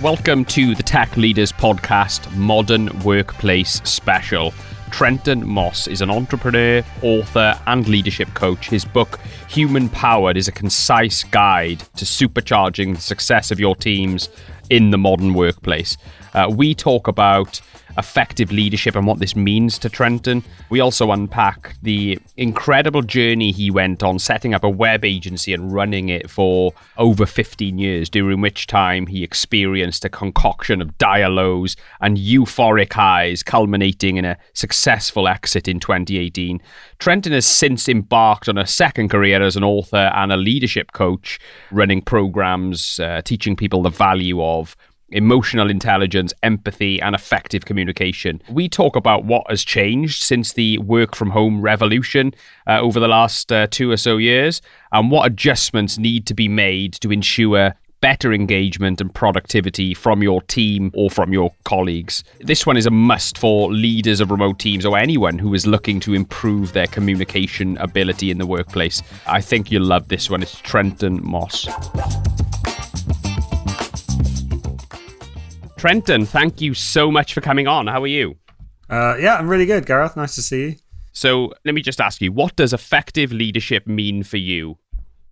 Welcome to the Tech Leaders Podcast Modern Workplace Special. Trenton Moss is an entrepreneur, author, and leadership coach. His book, Human Powered, is a concise guide to supercharging the success of your teams in the modern workplace. We talk about effective leadership and what this means to Trenton. We also unpack the incredible journey he went on setting up a web agency and running it for over 15 years, during which time he experienced a concoction of dire lows and euphoric highs, culminating in a successful exit in 2018. Trenton has since embarked on a second career as an author and a leadership coach, running programs, teaching people the value of emotional intelligence, empathy, and effective communication. We talk about what has changed since the work from home revolution over the last 2 or so years, and what adjustments need to be made to ensure better engagement and productivity from your team or from your colleagues. This one is a must for leaders of remote teams or anyone who is looking to improve their communication ability in the workplace. I think you'll love this one. It's Trenton Moss. Trenton, thank you so much for coming on. How are you? Yeah, I'm really good, Gareth. Nice to see you. So let me just ask you, what does effective leadership mean for you?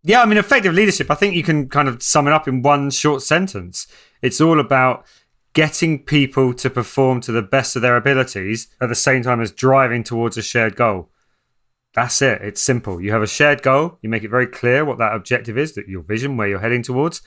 Yeah, I mean, effective leadership, I think you can kind of sum it up in one short sentence. It's all about getting people to perform to the best of their abilities at the same time as driving towards a shared goal. That's it. It's simple. You have a shared goal. You make it very clear what that objective is, that your vision, where you're heading towards.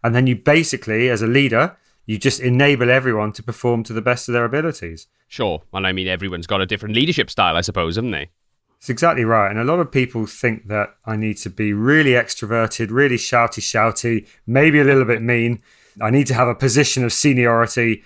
And then you basically, as a leader, you just enable everyone to perform to the best of their abilities. Sure. And I mean, everyone's got a different leadership style, I suppose, haven't they? It's exactly right. And a lot of people think that I need to be really extroverted, really shouty, maybe a little bit mean. I need to have a position of seniority,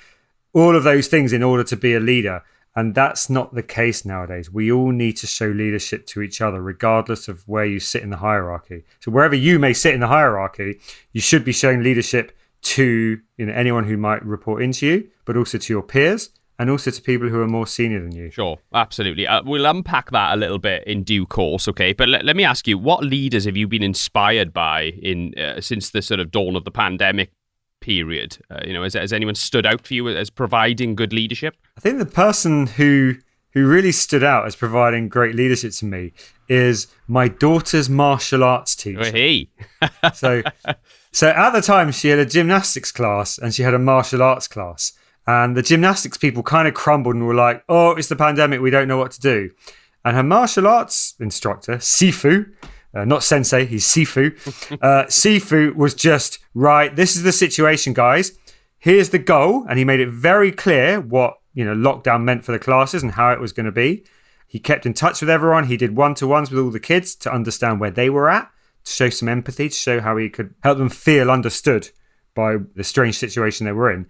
all of those things in order to be a leader. And that's not the case nowadays. We all need to show leadership to each other, regardless of where you sit in the hierarchy. So wherever you may sit in the hierarchy, you should be showing leadership to anyone who might report into you, but also to your peers and also to people who are more senior than you. Sure, absolutely. We'll unpack that a little bit in due course, okay? But let me ask you, what leaders have you been inspired by since the sort of dawn of the pandemic period? Has anyone stood out for you as providing good leadership? I think the person who really stood out as providing great leadership to me is my daughter's martial arts teacher. Oh, hey. So at the time, she had a gymnastics class and she had a martial arts class. And the gymnastics people kind of crumbled and were like, oh, it's the pandemic, we don't know what to do. And her martial arts instructor, Sifu, not sensei, he's Sifu. Sifu was just, right, this is the situation, guys. Here's the goal. And he made it very clear what lockdown meant for the classes and how it was going to be. He kept in touch with everyone. He did one-to-ones with all the kids to understand where they were at, to show some empathy, to show how he could help them feel understood by the strange situation they were in.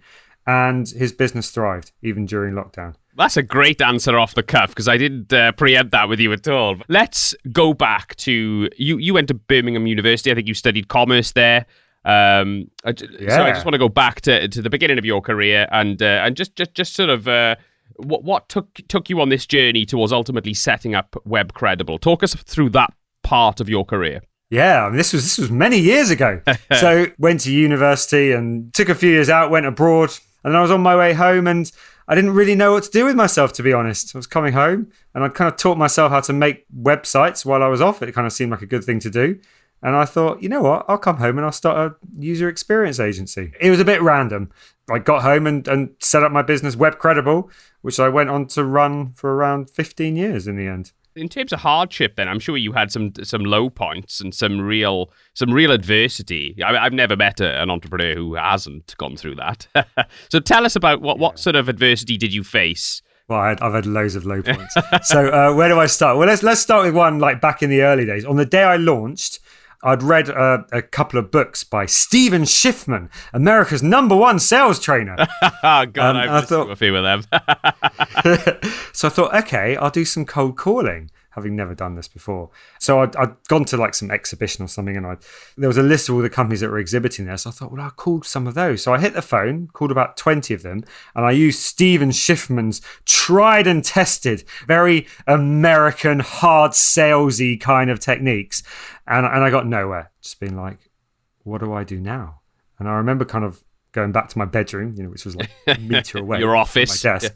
And his business thrived, even during lockdown. That's a great answer off the cuff, because I didn't preempt that with you at all. Let's go back to, you went to Birmingham University. I think you studied commerce there. So I just want to go back to the beginning of your career and just sort of what took you on this journey towards ultimately setting up Webcredible. Talk us through that part of your career. Yeah, I mean, this was many years ago. So went to university and took a few years out, went abroad, and then I was on my way home and I didn't really know what to do with myself, to be honest. I was coming home and I kind of taught myself how to make websites while I was off. It kind of seemed like a good thing to do. And I thought, you know what, I'll come home and I'll start a user experience agency. It was a bit random. I got home and set up my business, Webcredible, which I went on to run for around 15 years in the end. In terms of hardship, then I'm sure you had some low points and some real adversity. I've never met an entrepreneur who hasn't gone through that. So tell us about what sort of adversity did you face? Well, I've had loads of low points. So where do I start? Well, let's start with one like back in the early days. On the day I launched, I'd read a couple of books by Stephen Schiffman, America's #1 sales trainer. Oh, God, I've listened to a few of them. So I thought, okay, I'll do some cold calling, having never done this before. So I'd gone to like some exhibition or something, and there was a list of all the companies that were exhibiting there. So I thought, well, I'll call some of those. So I hit the phone, called about 20 of them, and I used Stephen Schiffman's tried and tested, very American, hard salesy kind of techniques. And I got nowhere, just being like, what do I do now? And I remember kind of going back to my bedroom, which was like a meter away. Your office. From my desk.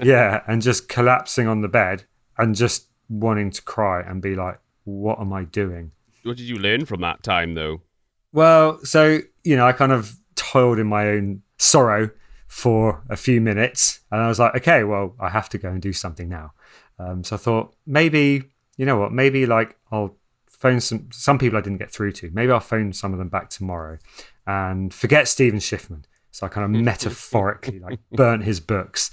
Yeah, and just collapsing on the bed and just wanting to cry and be like, what am I doing? What did you learn from that time, though? Well, so, I kind of toiled in my own sorrow for a few minutes. And I was like, okay, well, I have to go and do something now. So I thought, maybe, maybe like I'll phone some people I didn't get through to. Maybe I'll phone some of them back tomorrow and forget Stephen Schiffman. So I kind of metaphorically like burnt his books.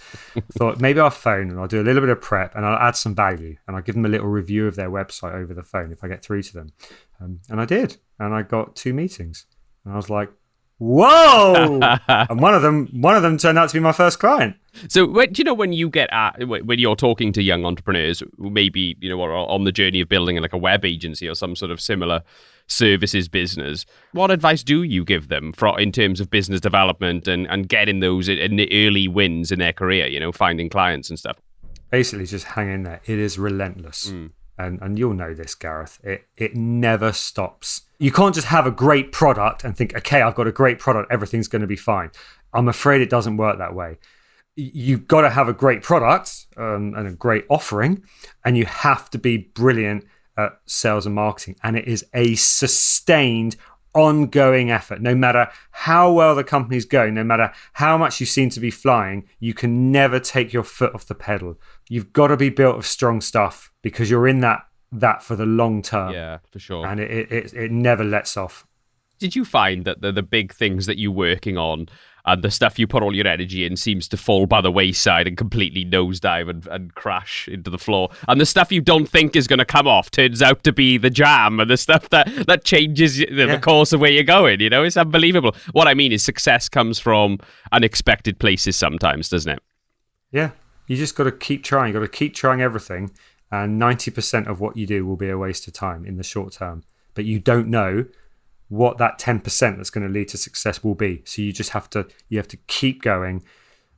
Thought maybe I'll phone and I'll do a little bit of prep and I'll add some value and I'll give them a little review of their website over the phone if I get through to them. And I did. And I got 2 meetings. And I was like, whoa! And one of them turned out to be my first client. So, when you're talking to young entrepreneurs, who maybe are on the journey of building like a web agency or some sort of similar services business, what advice do you give them in terms of business development and getting those in the early wins in their career? Finding clients and stuff. Basically, just hang in there. It is relentless. And you'll know this, Gareth. It never stops. You can't just have a great product and think, okay, I've got a great product, everything's going to be fine. I'm afraid it doesn't work that way. You've got to have a great product and a great offering, and you have to be brilliant at sales and marketing. And it is a sustained, ongoing effort. No matter how well the company's going, no matter how much you seem to be flying, you can never take your foot off the pedal. You've got to be built of strong stuff because you're in that for the long term. Yeah, for sure. And it never lets off. Did you find that the big things that you're working on and the stuff you put all your energy in seems to fall by the wayside and completely nosedive and crash into the floor? And the stuff you don't think is going to come off turns out to be the jam and the stuff that changes the course of where you're going. It's unbelievable. What I mean is success comes from unexpected places sometimes, doesn't it? Yeah. You just got to keep trying. You got to keep trying everything. And 90% of what you do will be a waste of time in the short term. But you don't know what that 10% that's going to lead to success will be. So you just have to keep going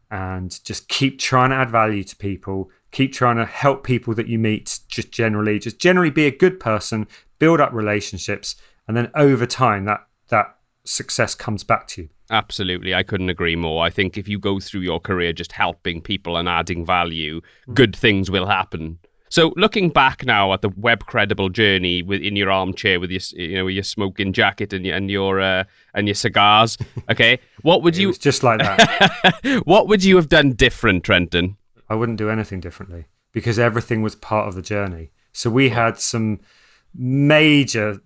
and just keep trying to add value to people, keep trying to help people that you meet, just generally be a good person, build up relationships, and then over time that success comes back to you. Absolutely. I couldn't agree more. I think if you go through your career just helping people and adding value, good things will happen. So looking back now at the Webcredible journey in your armchair with your smoking jacket and your cigars, okay, what would you? It was just like that. What would you have done different, Trenton? I wouldn't do anything differently because everything was part of the journey. So I had some major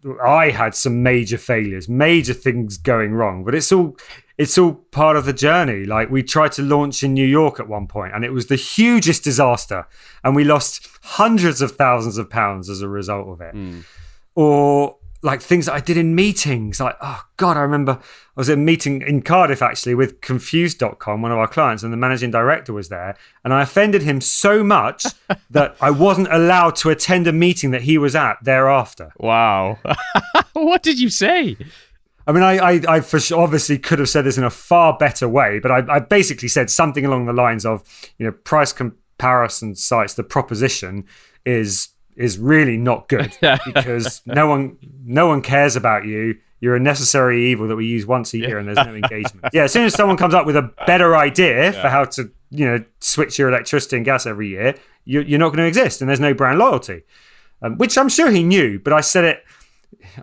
failures, major things going wrong, but it's all part of the journey. Like we tried to launch in New York at one point and it was the hugest disaster and we lost hundreds of thousands of pounds as a result of it. Or like things that I did in meetings, like, oh God, I remember I was at a meeting in Cardiff actually with Confused.com, one of our clients, and the managing director was there. And I offended him so much that I wasn't allowed to attend a meeting that he was at thereafter. Wow. What did you say? I mean, I for sure obviously could have said this in a far better way, but I basically said something along the lines of, price comparison sites, the proposition is really not good because no one cares about you. You're a necessary evil that we use once a year and there's no engagement. Yeah, as soon as someone comes up with a better idea for how to, switch your electricity and gas every year, you're not going to exist and there's no brand loyalty, which I'm sure he knew, but I said it,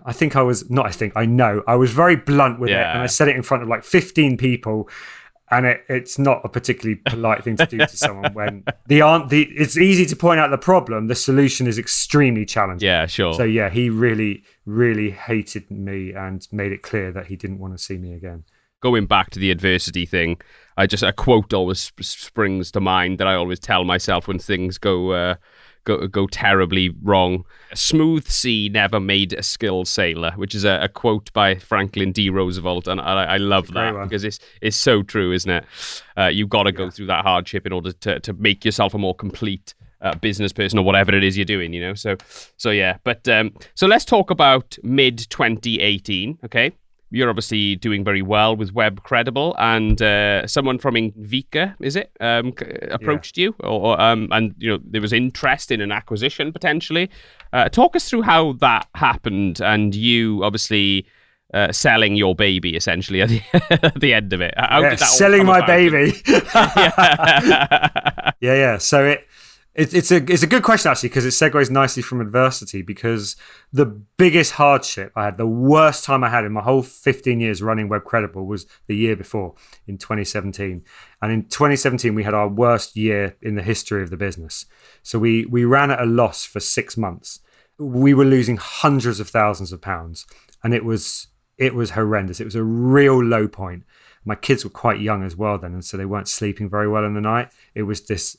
I know I was very blunt with it and I said it in front of like 15 people. And it's not a particularly polite thing to do to someone when it's easy to point out the problem. The solution is extremely challenging. Yeah, sure. So yeah, he really, really hated me and made it clear that he didn't want to see me again. Going back to the adversity thing, a quote always springs to mind that I always tell myself when things go terribly wrong. A smooth sea never made a skilled sailor, which is a quote by Franklin D. Roosevelt. And I love that because it's so true, isn't it? You've got to go through that hardship in order to make yourself a more complete business person or whatever it is you're doing, So yeah, but so let's talk about mid 2018, okay? You're obviously doing very well with Webcredible, and someone from Invika, is it, approached you, or and there was interest in an acquisition potentially. Talk us through how that happened, and you obviously selling your baby essentially at the end of it. How did that all selling come my about? baby. Yeah. So it's a good question actually, because it segues nicely from adversity, because the biggest hardship I had, the worst time I had in my whole 15 years running Webcredible was the year before in 2017. And in 2017, we had our worst year in the history of the business. So we ran at a loss for 6 months. We were losing hundreds of thousands of pounds, and it was horrendous. It was a real low point. My kids were quite young as well then, and so they weren't sleeping very well in the night. It was this,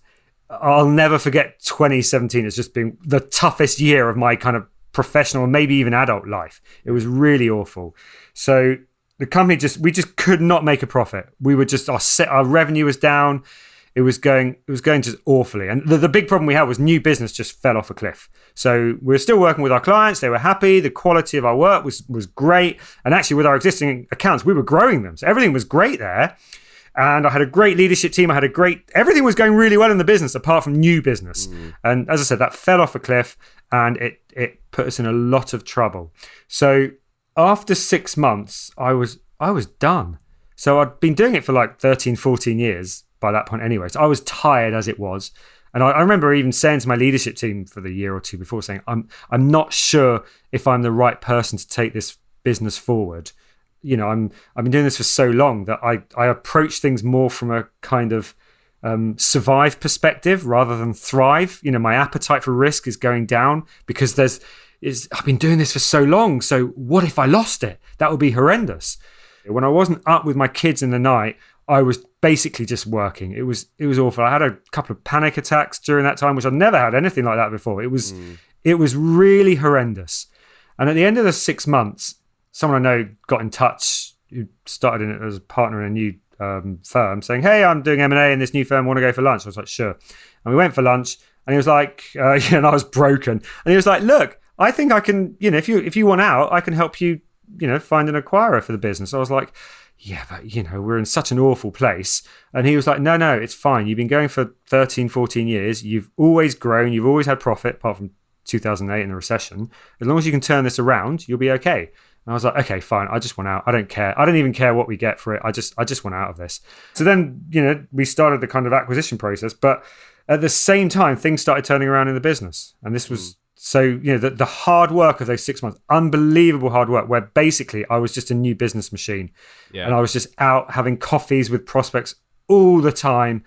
I'll never forget 2017 as just being the toughest year of my kind of professional and maybe even adult life. It was really awful. So the company we just could not make a profit. We were just, our revenue was down. It was going just awfully. And the big problem we had was new business just fell off a cliff. So we were still working with our clients. They were happy. The quality of our work was great. And actually with our existing accounts, we were growing them. So everything was great there. And I had a great leadership team. Everything was going really well in the business apart from new business. And as I said, that fell off a cliff and it put us in a lot of trouble. So after 6 months, I was done. So I'd been doing it for like 13, 14 years by that point anyway. So I was tired as it was. And I remember even saying to my leadership team for the year or two before, saying, I'm not sure if I'm the right person to take this business forward. You know, I've been doing this for so long that I approach things more from a kind of survive perspective rather than thrive. You know, my appetite for risk is going down because I've been doing this for so long. So what if I lost it? That would be horrendous. When I wasn't up with my kids in the night, I was basically just working. It was awful. I had a couple of panic attacks during that time, which I'd never had anything like that before. It was really horrendous. And at the end of the 6 months, someone I know got in touch who started in it as a partner in a new firm, saying, "Hey, I'm doing M&A in this new firm. Want to go for lunch?" I was like, "Sure." And we went for lunch, and he was like, and I was broken. And he was like, "Look, I think I can, if you want out, I can help you, find an acquirer for the business." I was like, "Yeah, but we're in such an awful place." And he was like, no, it's fine. You've been going for 13, 14 years. You've always grown. You've always had profit, apart from 2008 in the recession. As long as you can turn this around, you'll be okay. And I was like, okay, fine. I just want out. I don't care. I don't even care what we get for it. I just want out of this. So then, we started the kind of acquisition process. But at the same time, things started turning around in the business. And this was... So, the hard work of those 6 months, unbelievable hard work, where basically I was just a new business machine. Yeah. And I was just out having coffees with prospects all the time,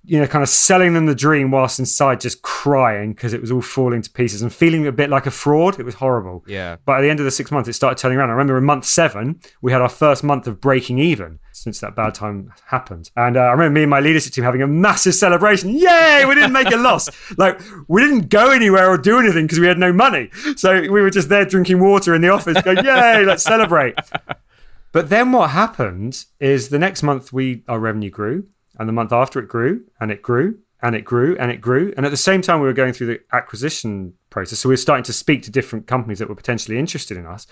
kind of selling them the dream whilst inside just crying because it was all falling to pieces and feeling a bit like a fraud. It was horrible. Yeah. But at the end of the 6 months, it started turning around. I remember in month 7, we had our first month of breaking even since that bad time happened. And I remember me and my leadership team having a massive celebration. Yay, we didn't make a loss. Like, we didn't go anywhere or do anything because we had no money. So we were just there drinking water in the office going, yay, let's celebrate. But then what happened is the next month our revenue grew. And the month after it grew, and it grew, and it grew, and it grew. And at the same time, we were going through the acquisition process. So we were starting to speak to different companies that were potentially interested in us.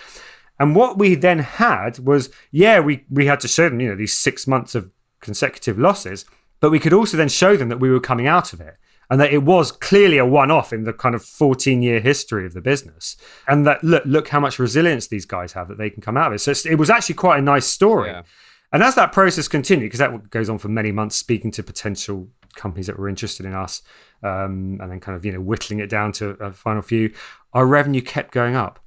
And what we then had was, we had to show them, these 6 months of consecutive losses, but we could also then show them that we were coming out of it. And that it was clearly a one-off in the kind of 14-year history of the business. And that, look how much resilience these guys have, that they can come out of it. So it was actually quite a nice story. Yeah. And as that process continued, because that goes on for many months, speaking to potential companies that were interested in us, and then kind of, whittling it down to a final few, our revenue kept going up.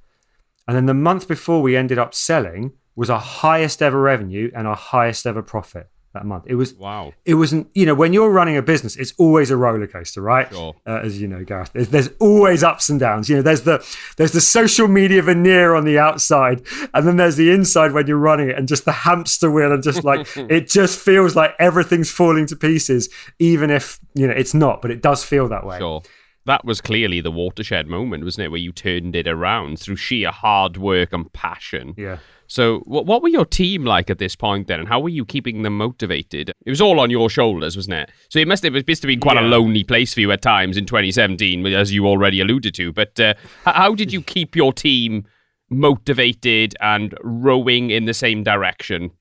And then the month before we ended up selling was our highest ever revenue and our highest ever profit that month. It was, wow. It wasn't, when you're running a business, it's always a roller coaster, right? Sure. As you know, Gareth, there's always ups and downs. There's the social media veneer on the outside, and then there's the inside when you're running it, and just the hamster wheel, and just like, it just feels like everything's falling to pieces, even if, it's not, but it does feel that way. Sure. That was clearly the watershed moment, wasn't it? Where you turned it around through sheer hard work and passion. Yeah. So what were your team like at this point then? And how were you keeping them motivated? It was all on your shoulders, wasn't it? So it must have been quite a lonely place for you at times in 2017, as you already alluded to. But how did you keep your team motivated and rowing in the same direction?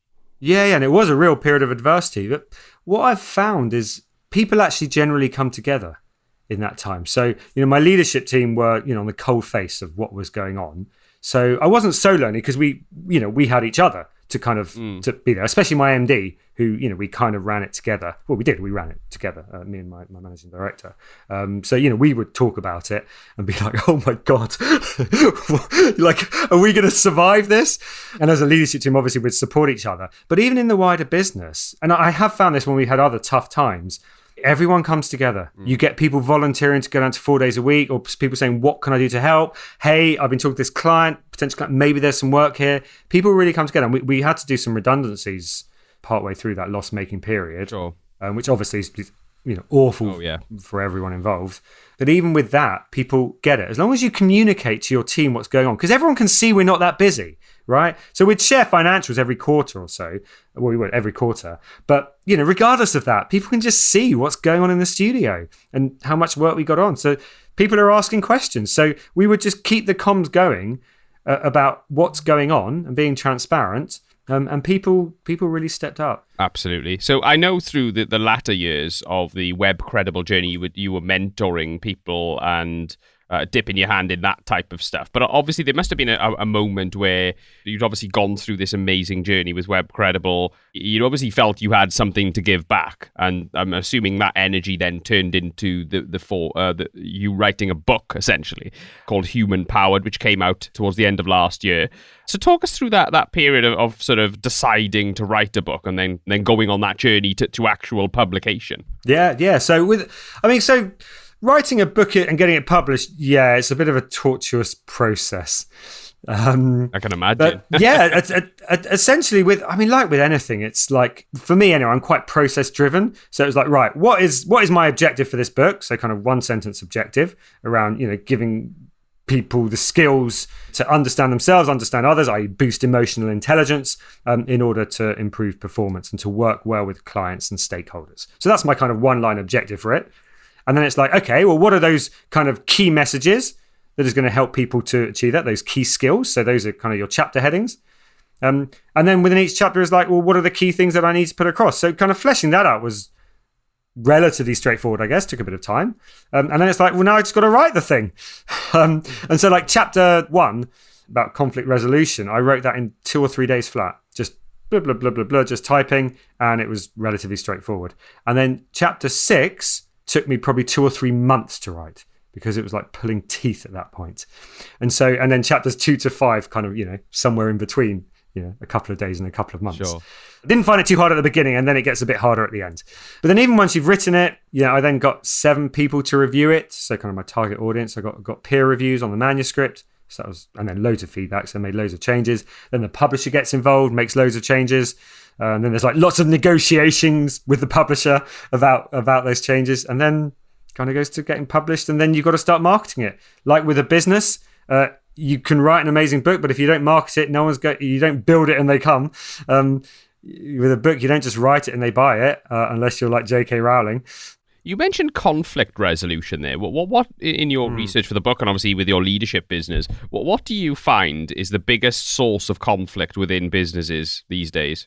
Yeah, and it was a real period of adversity. But what I've found is people actually generally come together in that time. So, my leadership team were, on the cold face of what was going on. So I wasn't so lonely because we had each other to kind of to be there, especially my MD, who, we kind of ran it together. Well, we ran it together, me and my managing director. So, we would talk about it and be like, oh my God, like, are we going to survive this? And as a leadership team, obviously we'd support each other. But even in the wider business, and I have found this when we had other tough times, everyone comes together. You get people volunteering to go down to 4 days a week, or people saying, what can I do to help? Hey, I've been talking to this client, potential client, maybe there's some work here. People really come together. And we had to do some redundancies partway through that loss-making period, sure. Which obviously is awful for everyone involved. But even with that, people get it. As long as you communicate to your team what's going on, because everyone can see we're not that busy, right? So we'd share financials every quarter or so. Well, we would every quarter. But, regardless of that, people can just see what's going on in the studio and how much work we got on. So people are asking questions. So we would just keep the comms going about what's going on and being transparent. And people really stepped up. Absolutely. So I know through the latter years of the Webcredible journey, you were mentoring people and dipping your hand in that type of stuff. But obviously there must have been a moment where you'd obviously gone through this amazing journey with Webcredible. You obviously felt you had something to give back. And I'm assuming that energy then turned into you writing a book, essentially, called Human Powered, which came out towards the end of last year. So talk us through that period of sort of deciding to write a book and then going on that journey to actual publication. Yeah. So writing a book and getting it published, it's a bit of a tortuous process. I can imagine. Essentially like with anything, it's like, for me anyway, I'm quite process driven. So it was like, right, what is my objective for this book? So kind of one sentence objective around, giving people the skills to understand themselves, understand others, i.e. boost emotional intelligence in order to improve performance and to work well with clients and stakeholders. So that's my kind of one line objective for it. And then it's like, okay, well, what are those kind of key messages that is going to help people to achieve that, those key skills? So those are kind of your chapter headings. And then within each chapter is like, well, what are the key things that I need to put across? So kind of fleshing that out was relatively straightforward, I guess, took a bit of time. And then it's like, well, now I just got to write the thing. And so like chapter 1 about conflict resolution, I wrote that in 2 or 3 days flat, just blah, blah, blah, blah, blah, just typing. And it was relatively straightforward. And then chapter 6 took me probably 2 or 3 months to write because it was like pulling teeth at that point. And then chapters 2 to 5 kind of, somewhere in between, a couple of days and a couple of months. Sure. I didn't find it too hard at the beginning, and then it gets a bit harder at the end. But then even once you've written it, I then got 7 people to review it. So kind of my target audience. I got peer reviews on the manuscript. So that was, and then loads of feedback. So I made loads of changes. Then the publisher gets involved, makes loads of changes. And then there's like lots of negotiations with the publisher about those changes. And then kind of goes to getting published. And then you've got to start marketing it. Like with a business, you can write an amazing book, but if you don't market it, you don't build it and they come. With a book, you don't just write it and they buy it, unless you're like J.K. Rowling. You mentioned conflict resolution there. What in your research for the book, and obviously with your leadership business, what do you find is the biggest source of conflict within businesses these days?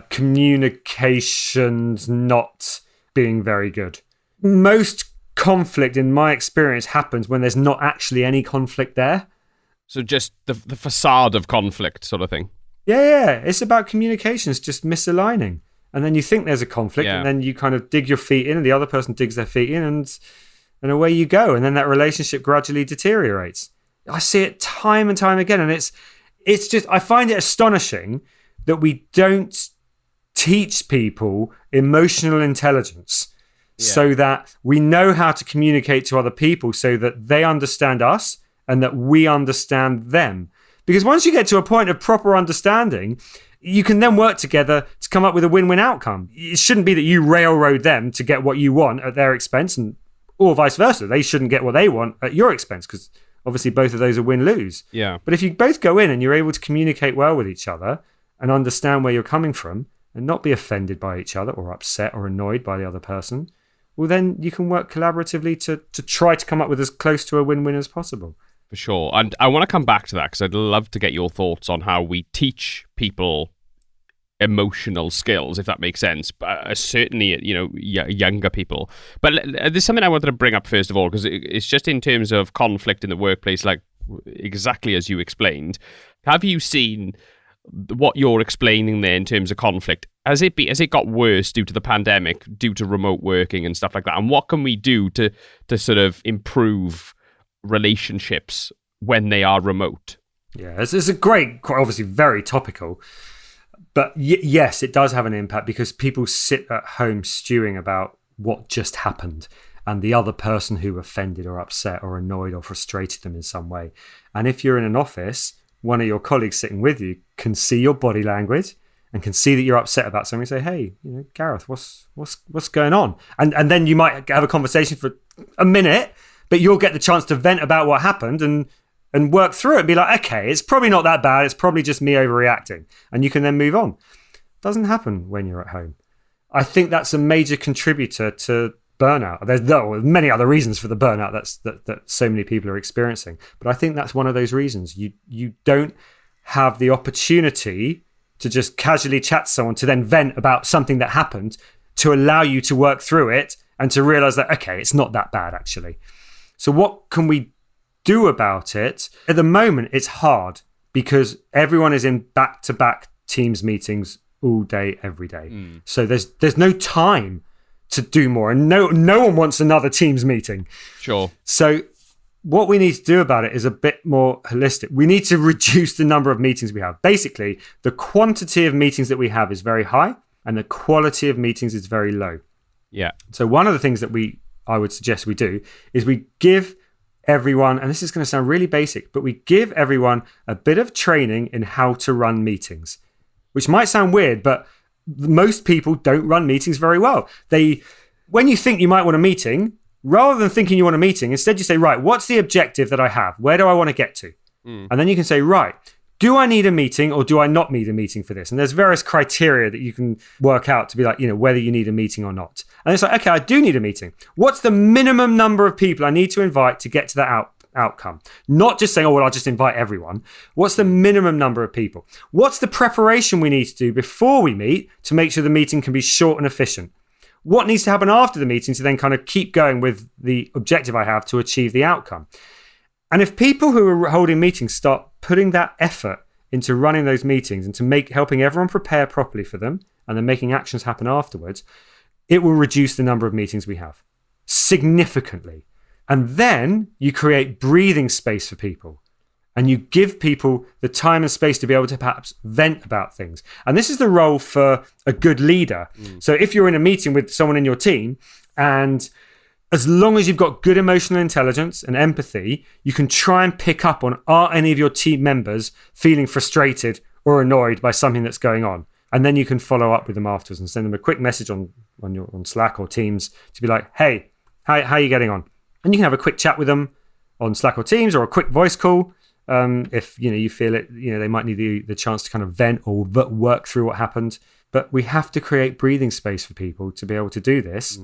Communications not being very good. Most conflict, in my experience, happens when there's not actually any conflict there. So just the facade of conflict sort of thing. Yeah. It's about communications just misaligning. And then you think there's a conflict, and then you kind of dig your feet in, and the other person digs their feet in, and away you go. And then that relationship gradually deteriorates. I see it time and time again. And it's just, I find it astonishing that we don't teach people emotional intelligence so that we know how to communicate to other people so that they understand us and that we understand them. Because once you get to a point of proper understanding, you can then work together to come up with a win-win outcome. It shouldn't be that you railroad them to get what you want at their expense, or vice versa. They shouldn't get what they want at your expense, because obviously both of those are win-lose. Yeah. But if you both go in and you're able to communicate well with each other and understand where you're coming from and not be offended by each other or upset or annoyed by the other person, well, then you can work collaboratively to try to come up with as close to a win-win as possible. For sure. And I want to come back to that because I'd love to get your thoughts on how we teach people emotional skills, if that makes sense. But certainly, younger people. But there's something I wanted to bring up first of all, because it's just in terms of conflict in the workplace. Like exactly as you explained. Have you seen what you're explaining there in terms of conflict? Has it got worse due to the pandemic, due to remote working and stuff like that? And what can we do to sort of improve relationships when they are remote? Yeah, it's a great, quite obviously very topical. But yes, it does have an impact because people sit at home stewing about what just happened and the other person who offended or upset or annoyed or frustrated them in some way. And if you're in an office, one of your colleagues sitting with you can see your body language and can see that you're upset about something. Say, hey, Gareth, what's going on? And then you might have a conversation for a minute, but you'll get the chance to vent about what happened and work through it and be like, okay, it's probably not that bad. It's probably just me overreacting. And you can then move on. Doesn't happen when you're at home. I think that's a major contributor to burnout. There's many other reasons for the burnout that so many people are experiencing. But I think that's one of those reasons. You don't have the opportunity to just casually chat to someone to then vent about something that happened to allow you to work through it and to realize that, okay, it's not that bad actually. So what can we do about it? At the moment, it's hard because everyone is in back-to-back Teams meetings all day, every day. So there's no time to do more, and no one wants another Teams meeting. Sure. So what we need to do about it is a bit more holistic. We need to reduce the number of meetings we have. Basically, the quantity of meetings that we have is very high, and the quality of meetings is very low. Yeah. So one of the things that I would suggest we do is we give everyone, and this is going to sound really basic, but we give everyone a bit of training in how to run meetings, which might sound weird, but most people don't run meetings very well. When you think you might want a meeting, rather than thinking you want a meeting, instead you say, right, what's the objective that I have? Where do I want to get to? And then you can say, right, do I need a meeting or do I not need a meeting for this? And there's various criteria that you can work out to be like, whether you need a meeting or not. And it's like, okay, I do need a meeting. What's the minimum number of people I need to invite to get to that outcome? Not just saying, oh, well, I'll just invite everyone. What's the minimum number of people? What's the preparation we need to do before we meet to make sure the meeting can be short and efficient? What needs to happen after the meeting to then kind of keep going with the objective I have to achieve the outcome? And if people who are holding meetings start putting that effort into running those meetings and to helping everyone prepare properly for them and then making actions happen afterwards, it will reduce the number of meetings we have significantly. And then you create breathing space for people and you give people the time and space to be able to perhaps vent about things. And this is the role for a good leader. So if you're in a meeting with someone in your team, and as long as you've got good emotional intelligence and empathy, you can try and pick up on, are any of your team members feeling frustrated or annoyed by something that's going on? And then you can follow up with them afterwards and send them a quick message on Slack or Teams to be like, hey, how are you getting on? And you can have a quick chat with them on Slack or Teams or a quick voice call. If you feel it, they might need the chance to kind of vent or work through what happened. But we have to create breathing space for people to be able to do this,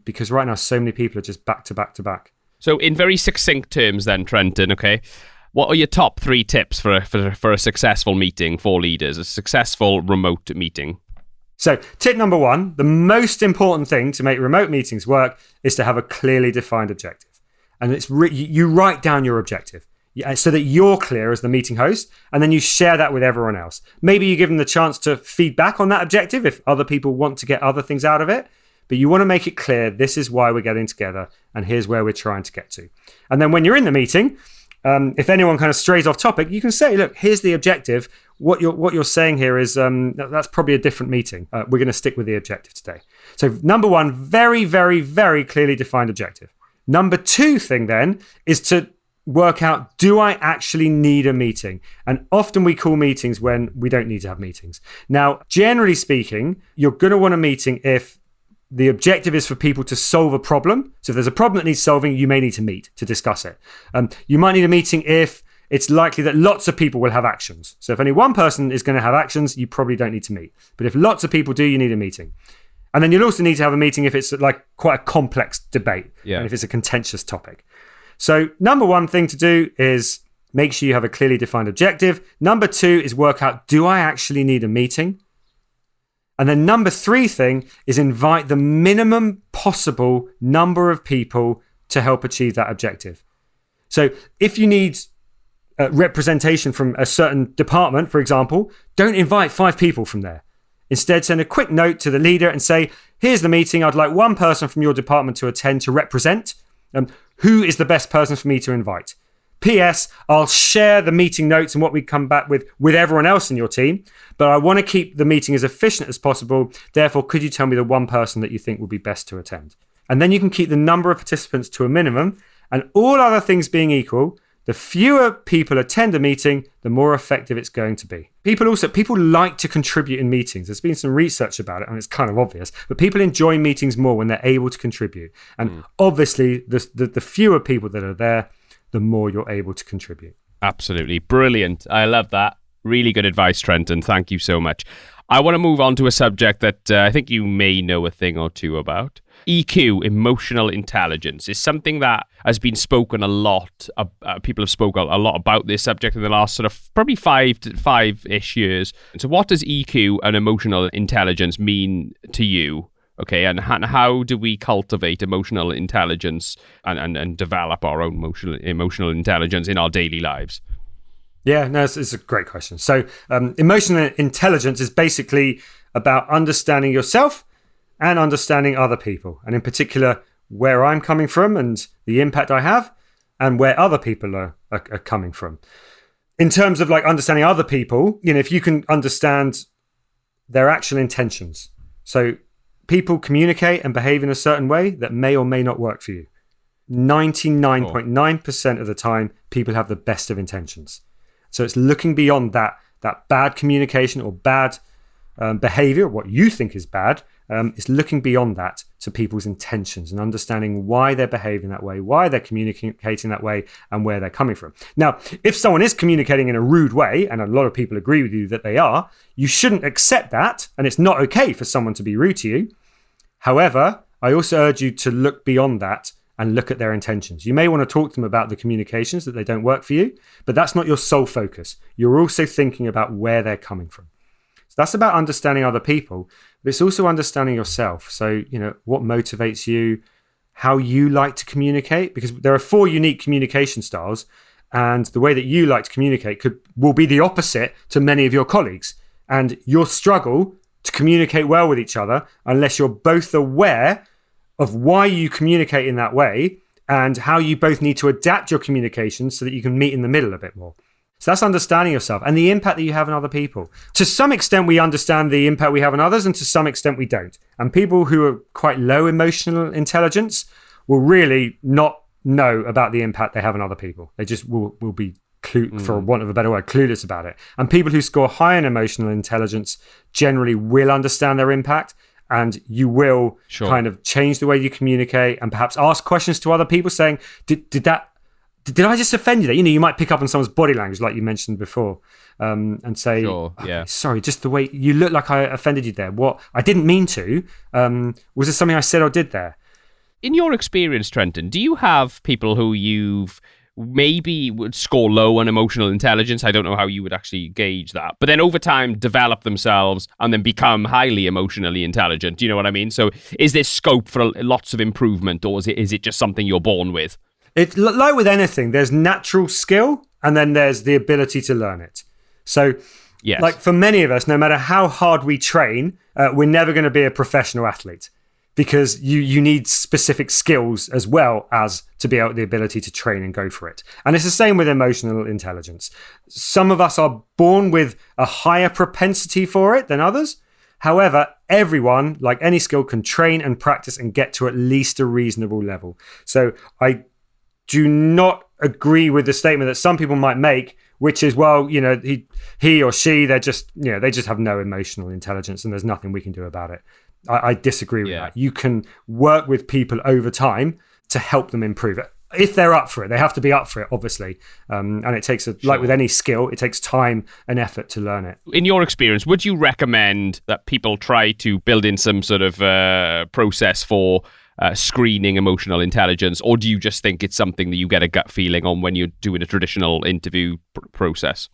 because right now so many people are just back to back to back. So in very succinct terms then, Trenton, okay, what are your top 3 tips for a successful meeting for leaders, a successful remote meeting? So tip number 1, the most important thing to make remote meetings work is to have a clearly defined objective. And it's you write down your objective. So that you're clear as the meeting host, and then you share that with everyone else. Maybe you give them the chance to feedback on that objective if other people want to get other things out of it, but you want to make it clear, this is why we're getting together, and here's where we're trying to get to. And then when you're in the meeting, if anyone kind of strays off topic, you can say, look, here's the objective. What you're saying here is that's probably a different meeting. We're going to stick with the objective today. So number 1, very, very, very clearly defined objective. Number 2 thing then is to work out, do I actually need a meeting? And often we call meetings when we don't need to have meetings. Now, generally speaking, you're going to want a meeting if the objective is for people to solve a problem. So if there's a problem that needs solving, you may need to meet to discuss it. You might need a meeting if it's likely that lots of people will have actions. So if only one person is going to have actions, you probably don't need to meet. But if lots of people do, you need a meeting. And then you'll also need to have a meeting if it's like quite a complex debate, and if it's a contentious topic. So number 1 thing to do is make sure you have a clearly defined objective. Number 2 is work out, do I actually need a meeting? And then number 3 thing is invite the minimum possible number of people to help achieve that objective. So if you need representation from a certain department, for example, don't invite 5 people from there. Instead, send a quick note to the leader and say, here's the meeting. I'd like one person from your department to attend to represent. Who is the best person for me to invite? P.S. I'll share the meeting notes and what we come back with everyone else in your team, but I want to keep the meeting as efficient as possible. Therefore, could you tell me the one person that you think would be best to attend? And then you can keep the number of participants to a minimum, and all other things being equal, the fewer people attend a meeting, the more effective it's going to be. People like to contribute in meetings. There's been some research about it, and it's kind of obvious, but people enjoy meetings more when they're able to contribute. And obviously, the fewer people that are there, the more you're able to contribute. Absolutely. Brilliant. I love that. Really good advice, Trenton. Thank you so much. I want to move on to a subject that I think you may know a thing or two about. EQ, emotional intelligence, is something that has been spoken a lot. People have spoken a lot about this subject in the last sort of probably five-ish years. So what does EQ and emotional intelligence mean to you? Okay, and how do we cultivate emotional intelligence and develop our own emotional intelligence in our daily lives? Yeah, no, it's a great question. So emotional intelligence is basically about understanding yourself and understanding other people, and in particular, where I'm coming from and the impact I have, and where other people are coming from. In terms of like understanding other people, if you can understand their actual intentions. So people communicate and behave in a certain way that may or may not work for you. 99.9% of the time, people have the best of intentions. So it's looking beyond that bad communication or bad behavior, what you think is bad. It's looking beyond that to people's intentions and understanding why they're behaving that way, why they're communicating that way, and where they're coming from. Now, if someone is communicating in a rude way, and a lot of people agree with you that they are, you shouldn't accept that, and it's not okay for someone to be rude to you. However, I also urge you to look beyond that and look at their intentions. You may want to talk to them about the communications that they don't work for you, but that's not your sole focus. You're also thinking about where they're coming from. So that's about understanding other people, but it's also understanding yourself. So, what motivates you, how you like to communicate, because there are 4 unique communication styles, and the way that you like to communicate will be the opposite to many of your colleagues. And you'll struggle to communicate well with each other unless you're both aware of why you communicate in that way and how you both need to adapt your communication so that you can meet in the middle a bit more. So that's understanding yourself and the impact that you have on other people. To some extent, we understand the impact we have on others, and to some extent, we don't. And people who are quite low emotional intelligence will really not know about the impact they have on other people. They just will be, for want of a better word, clueless about it. And people who score high in emotional intelligence generally will understand their impact, and you will kind of change the way you communicate and perhaps ask questions to other people saying, did I just offend you there? You might pick up on someone's body language, like you mentioned before, and say, sorry, just the way you look like I offended you there. What? I didn't mean to. Was there something I said or did there? In your experience, Trenton, do you have people who you've maybe would score low on emotional intelligence? I don't know how you would actually gauge that. But then over time, develop themselves and then become highly emotionally intelligent. Do you know what I mean? So is there scope for lots of improvement, or is it just something you're born with? It's like with anything, there's natural skill and then there's the ability to learn it. So like for many of us, no matter how hard we train, we're never going to be a professional athlete, because you need specific skills as well as to be able the ability to train and go for it. And it's the same with emotional intelligence. Some of us are born with a higher propensity for it than others. However, everyone, like any skill, can train and practice and get to at least a reasonable level. So I do not agree with the statement that some people might make, which is, well, he or she, they just have no emotional intelligence and there's nothing we can do about it. I disagree with that. You can work with people over time to help them improve it. If they're up for it, they have to be up for it, obviously. And it takes, like with any skill, it takes time and effort to learn it. In your experience, would you recommend that people try to build in some sort of process for screening emotional intelligence, or do you just think it's something that you get a gut feeling on when you're doing a traditional interview process?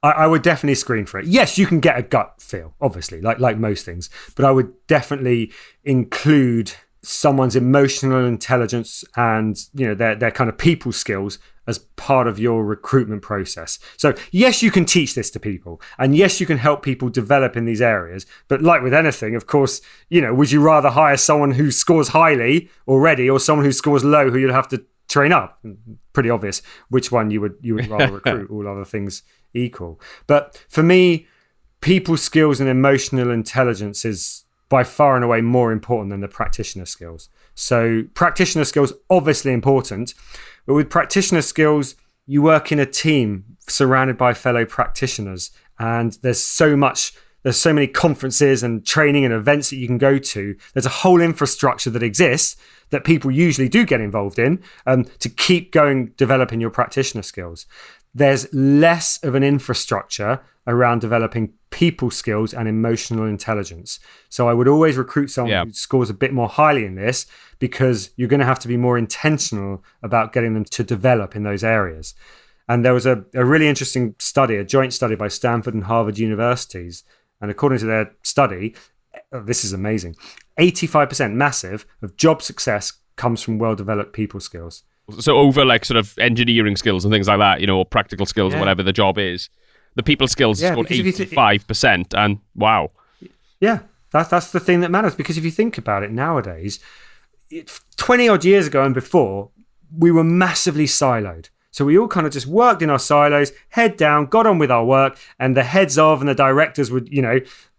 I would definitely screen for it. Yes, you can get a gut feel, obviously, like most things, but I would definitely include someone's emotional intelligence and their kind of people skills as part of your recruitment process. So yes, you can teach this to people, and yes, you can help people develop in these areas. But like with anything, of course, would you rather hire someone who scores highly already or someone who scores low who you'd have to train up? Pretty obvious which one you would rather recruit, all other things equal. But for me, people skills and emotional intelligence is by far and away more important than the practitioner skills. So practitioner skills, obviously important, but with practitioner skills, you work in a team surrounded by fellow practitioners, and there's so many conferences and training and events that you can go to. There's a whole infrastructure that exists that people usually do get involved in to keep developing your practitioner skills. There's less of an infrastructure around developing people skills and emotional intelligence. So I would always recruit someone who scores a bit more highly in this, because you're going to have to be more intentional about getting them to develop in those areas. And there was a really interesting study, a joint study by Stanford and Harvard universities. And according to their study, this is amazing, 85%, massive, of job success comes from well-developed people skills. So over like sort of engineering skills and things like that, or practical skills or whatever the job is, the people skills scored 85%, and wow. Yeah, that's the thing that matters, because if you think about it nowadays, 20 odd years ago and before, we were massively siloed. So we all kind of just worked in our silos, head down, got on with our work, and the heads of and the directors would,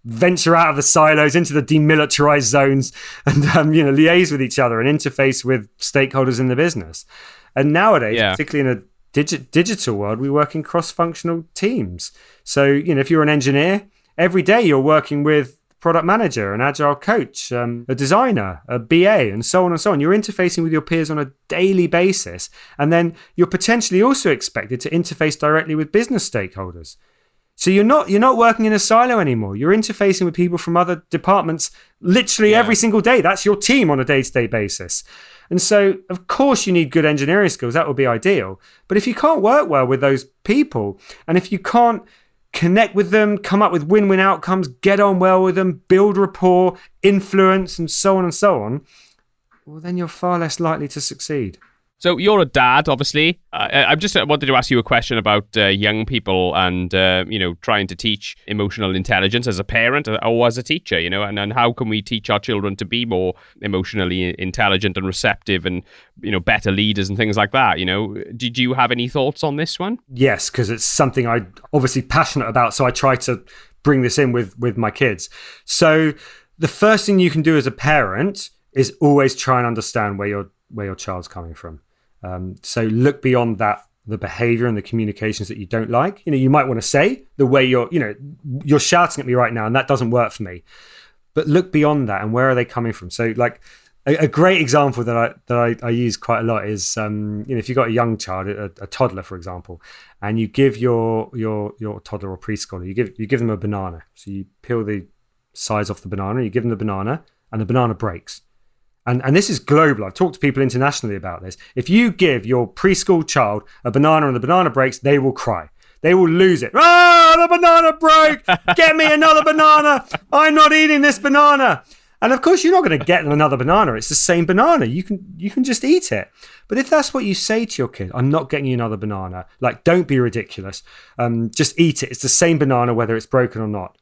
venture out of the silos into the demilitarized zones and, liaise with each other and interface with stakeholders in the business. And nowadays, particularly in a digital world, we work in cross-functional teams. So, if you're an engineer, every day you're working with a product manager, an agile coach, a designer, a BA, and so on and so on. You're interfacing with your peers on a daily basis. And then you're potentially also expected to interface directly with business stakeholders. So you're not working in a silo anymore. You're interfacing with people from other departments literally every single day. That's your team on a day-to-day basis. And so, of course, you need good engineering skills. That would be ideal. But if you can't work well with those people, and if you can't connect with them, come up with win-win outcomes, get on well with them, build rapport, influence, and so on, well, then you're far less likely to succeed. So you're a dad, obviously. I just wanted to ask you a question about young people and, trying to teach emotional intelligence as a parent or as a teacher, and how can we teach our children to be more emotionally intelligent and receptive and, better leaders and things like that, Did you have any thoughts on this one? Yes, because it's something I'm obviously passionate about. So I try to bring this in with my kids. So the first thing you can do as a parent is always try and understand where your child's coming from. So look beyond that, the behavior and the communications that you don't like. You might want to say the way you're shouting at me right now, and that doesn't work for me. But look beyond that, and where are they coming from? So like a great example that I use quite a lot is, if you've got a young child, a toddler, for example, and you give your toddler or preschooler, you give them a banana. So you peel the sides off the banana, you give them the banana, and the banana breaks. And this is global. I've talked to people internationally about this. If you give your preschool child a banana and the banana breaks, they will cry. They will lose it. Oh, the banana broke. Get me another banana. I'm not eating this banana. And of course, you're not going to get them another banana. It's the same banana. You can just eat it. But if that's what you say to your kid, I'm not getting you another banana. Like, don't be ridiculous. Just eat it. It's the same banana, whether it's broken or not.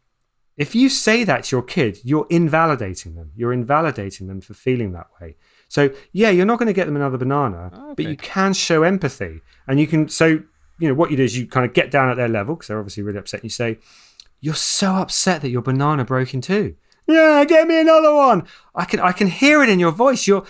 If you say that to your kid, you're invalidating them. You're invalidating them for feeling that way. So, you're not going to get them another banana, but you can show empathy. And you can, what you do is you kind of get down at their level, because they're obviously really upset. And you say, you're so upset that your banana broke in two. Yeah, get me another one. I can hear it in your voice. You're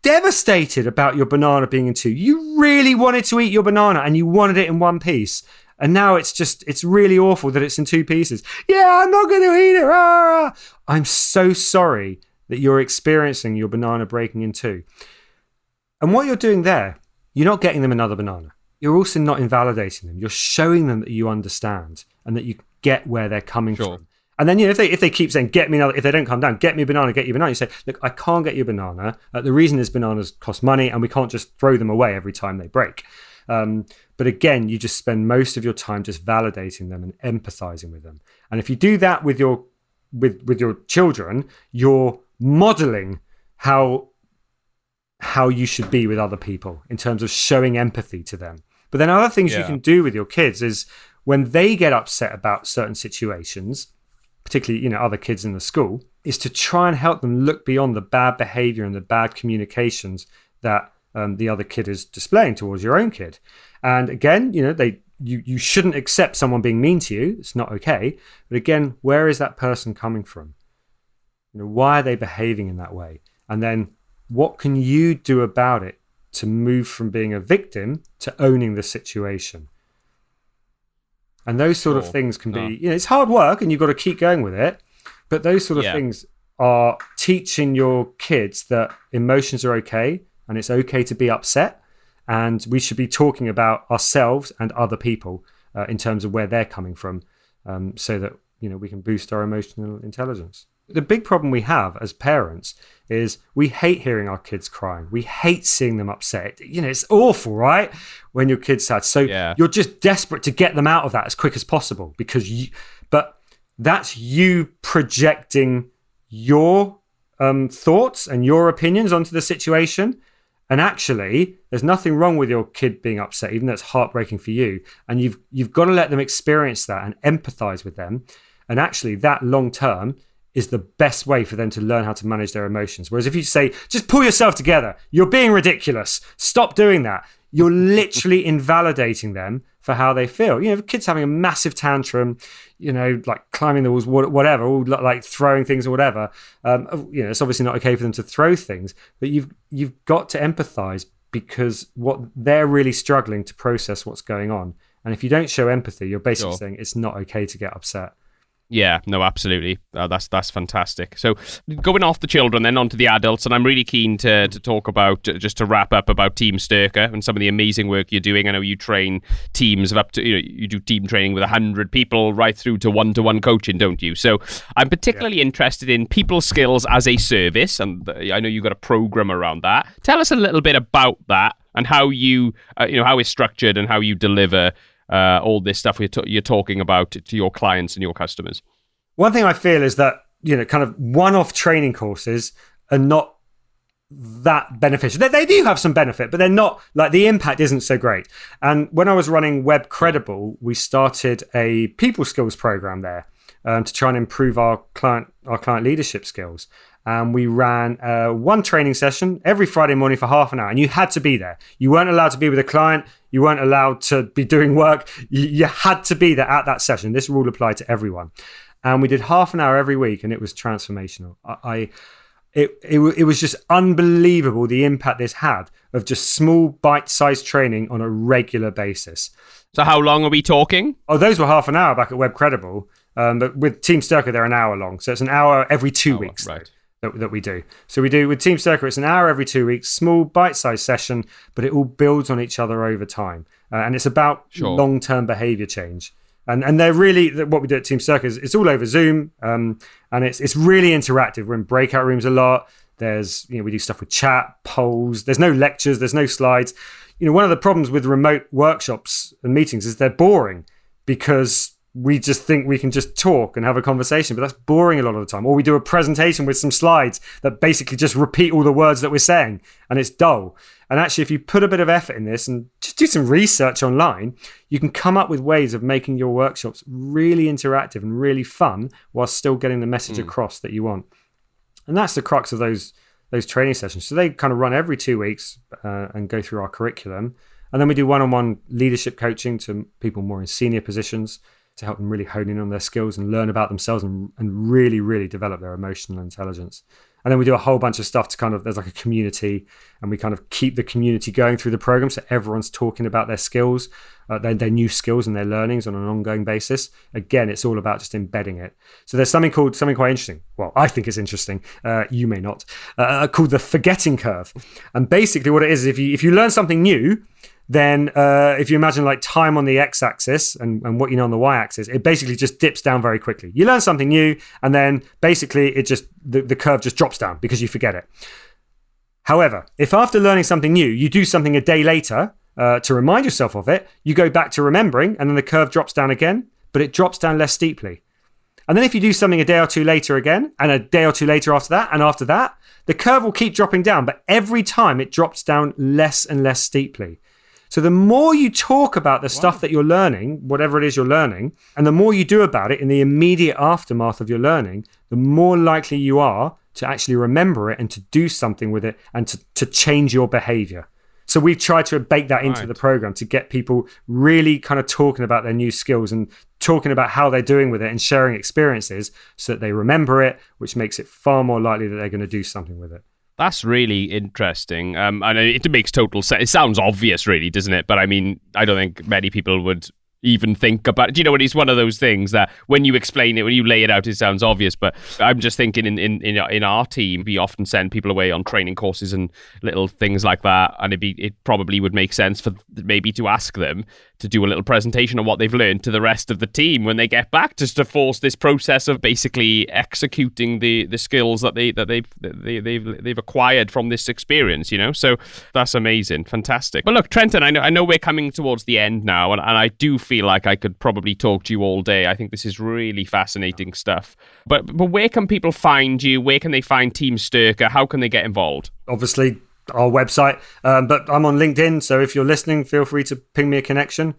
devastated about your banana being in two. You really wanted to eat your banana and you wanted it in one piece. And now it's really awful that it's in two pieces. Yeah, I'm not going to eat it. Ah! I'm so sorry that you're experiencing your banana breaking in two. And what you're doing there, you're not getting them another banana. You're also not invalidating them. You're showing them that you understand and that you get where they're coming from. And then, if they keep saying, get me another, if they don't come down, get me a banana, get you a banana, you say, look, I can't get you a banana. The reason is bananas cost money and we can't just throw them away every time they break. But again, you just spend most of your time just validating them and empathizing with them. And if you do that with your children, you're modeling how you should be with other people in terms of showing empathy to them. But then other things you can do with your kids is when they get upset about certain situations, particularly, other kids in the school, is to try and help them look beyond the bad behavior and the bad communications that the other kid is displaying towards your own kid. And again, you shouldn't accept someone being mean to you. It's not okay. But again, where is that person coming from? Why are they behaving in that way? And then what can you do about it to move from being a victim to owning the situation? And those sort of things can be, it's hard work and you've got to keep going with it. But those sort of things are teaching your kids that emotions are okay and it's okay to be upset. And we should be talking about ourselves and other people in terms of where they're coming from, so that, we can boost our emotional intelligence. The big problem we have as parents is we hate hearing our kids crying. We hate seeing them upset. It's awful, right? When your kid's sad. So you're just desperate to get them out of that as quick as possible but that's you projecting your thoughts and your opinions onto the situation. And actually, there's nothing wrong with your kid being upset, even though it's heartbreaking for you. And you've got to let them experience that and empathize with them. And actually, that long term is the best way for them to learn how to manage their emotions. Whereas if you say, just pull yourself together, you're being ridiculous, stop doing that, you're literally invalidating them for how they feel. If kids having a massive tantrum, like climbing the walls, whatever, or like throwing things or whatever, it's obviously not okay for them to throw things, but you've got to empathize because what they're really struggling to process what's going on. And if you don't show empathy, you're basically saying it's not okay to get upset. Yeah, no, absolutely. That's fantastic. So going off the children, then onto the adults, and I'm really keen to talk about, just to wrap up, about Team Sterka and some of the amazing work you're doing. I know you train teams of up to, you do team training with 100 people right through to one-to-one coaching, don't you? So I'm particularly interested in people skills as a service, and I know you've got a program around that. Tell us a little bit about that and how you, how it's structured and how you deliver all this stuff you're talking about to your clients and your customers. One thing I feel is that, kind of one-off training courses are not that beneficial. They do have some benefit, but they're not, like, the impact isn't so great. And when I was running Webcredible, we started a people skills program there to try and improve our client leadership skills. And we ran one training session every Friday morning for half an hour. And you had to be there. You weren't allowed to be with a client. You weren't allowed to be doing work. You had to be there at that session. This rule applied to everyone. And we did half an hour every week, and it was transformational. It was just unbelievable the impact this had of just small bite-sized training on a regular basis. So how long are we talking? Oh, those were half an hour back at Webcredible. But with Team Sterka, they're an hour long. So it's an hour every 2 weeks. Right. That we do. So we do with Team Sterka, it's an hour every 2 weeks, small bite-sized session, but it all builds on each other over time. And it's about long-term behavior change. And they're really, what we do at Team Sterka is it's all over Zoom, and it's really interactive. We're in breakout rooms a lot. There's, we do stuff with chat, polls. There's no lectures, there's no slides. One of the problems with remote workshops and meetings is they're boring because we just think we can just talk and have a conversation, but that's boring a lot of the time. Or we do a presentation with some slides that basically just repeat all the words that we're saying, and it's dull. And actually, if you put a bit of effort in this and just do some research online, you can come up with ways of making your workshops really interactive and really fun while still getting the message across that you want. And that's the crux of those training sessions. So they kind of run every 2 weeks and go through our curriculum. And then we do one-on-one leadership coaching to people more in senior positions, to help them really hone in on their skills and learn about themselves and really, really develop their emotional intelligence. And then we do a whole bunch of stuff to there's like a community, and we kind of keep the community going through the program. So everyone's talking about their skills, their new skills and their learnings on an ongoing basis. Again, it's all about just embedding it. So there's something quite interesting. Well, I think it's interesting. You may not. Called the forgetting curve. And basically what it is if you learn something new, then if you imagine like time on the x-axis and what you know on the y-axis, it basically just dips down very quickly. You learn something new, and then basically it just the curve just drops down because you forget it. However, if after learning something new, you do something a day later to remind yourself of it, you go back to remembering, and then the curve drops down again, but it drops down less steeply. And then if you do something a day or two later again, and a day or two later after that, and after that, the curve will keep dropping down. But every time it drops down less and less steeply. So the more you talk about the stuff that you're learning, whatever it is you're learning, and the more you do about it in the immediate aftermath of your learning, the more likely you are to actually remember it and to do something with it and to change your behavior. So we've tried to bake that into the program to get people really kind of talking about their new skills and talking about how they're doing with it and sharing experiences so that they remember it, which makes it far more likely that they're going to do something with it. That's really interesting. And it makes total sense. It sounds obvious, really, doesn't it? But I mean, I don't think many people would even think about it. You know, it's one of those things that when you explain it, when you lay it out, it sounds obvious. But I'm just thinking in our team, we often send people away on training courses and little things like that. And it probably would make sense for maybe to ask them to do a little presentation on what they've learned to the rest of the team when they get back, just to force this process of basically executing the skills that they've acquired from this experience, you know? So that's amazing. Fantastic. But look, Trenton, I know we're coming towards the end now, and I do feel like I could probably talk to you all day. I think this is really fascinating stuff. But where can people find you? Where can they find Team Sterka? How can they get involved? Obviously, our website, but I'm on LinkedIn, so if you're listening, feel free to ping me a connection.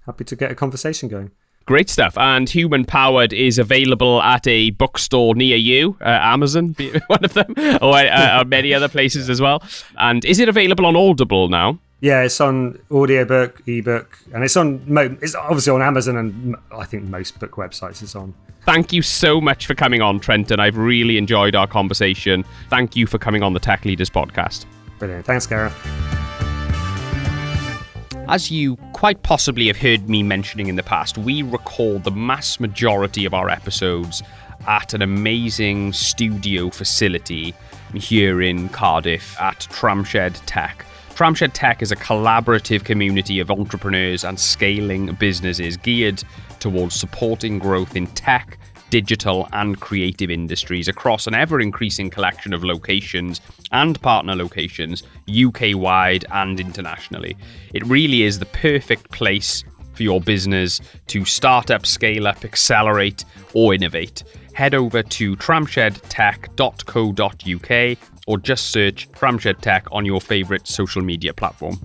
Happy to get a conversation going. Great stuff. And Human Powered is available at a bookstore near you, Amazon, one of them, or many other places as well. And is it available on Audible now? Yeah, it's on audiobook, ebook, and it's obviously on Amazon, and I think most book websites it's on. Thank you so much for coming on, Trenton. I've really enjoyed our conversation. Thank you for coming on the Tech Leaders Podcast. Brilliant. Thanks, Gareth. As you quite possibly have heard me mentioning in the past, we record the mass majority of our episodes at an amazing studio facility here in Cardiff at Tramshed Tech. Tramshed Tech is a collaborative community of entrepreneurs and scaling businesses geared towards supporting growth in tech, digital and creative industries across an ever-increasing collection of locations and partner locations, UK-wide and internationally. It really is the perfect place for your business to start up, scale up, accelerate or innovate. Head over to tramshedtech.co.uk or just search Tramshed Tech on your favourite social media platform.